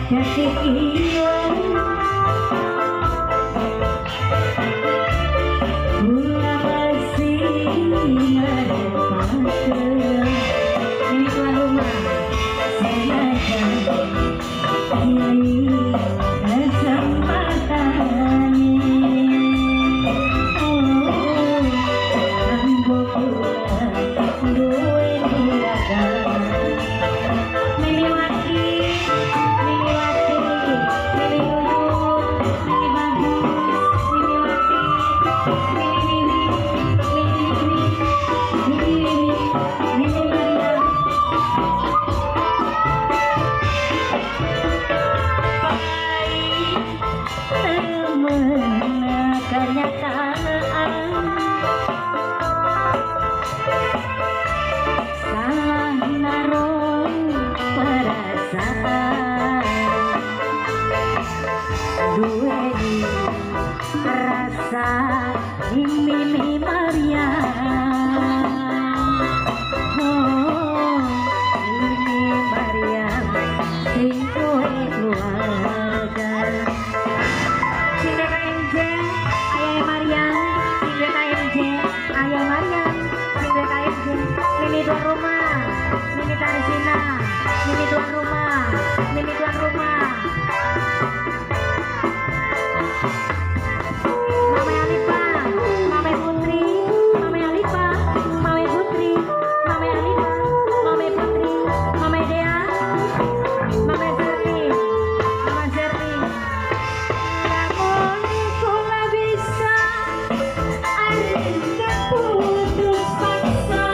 detik ilang bunga masih menepakan ini tuan rumah sengaja kiri kesempatan anggo pulang duwe niragan Mimi Wati, Mimi Wati, Mimi Uyut, Mimi Bagus, Mimi Wati, Mimi Mimi, Mimi Mimi, Mimi Maria. Temen kenyataan salah naruh perasaan duweni rasa Mimi Maria oh Mimi Maria sing duwe keluarga sing KMJ ayah Maria sing KMJ ayah Maria sing KMJ Mimi tuan rumah Mimi Tarisina Mimi tuan rumah Mimi tuan rumah Mama Alifa Mama Putri Mama Alifa Mama Putri Mama Alifa Mama Putri Mama Dea Mama Zerni Mama Zerni namun ku gak bisa ada putus paksa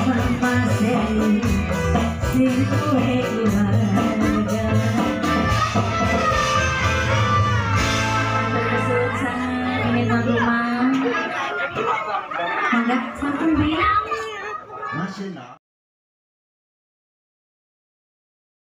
Papaseri sing duwe keluarga. Matur sangat ini tuan rumah. Mangga sampun bilang. Masih nak.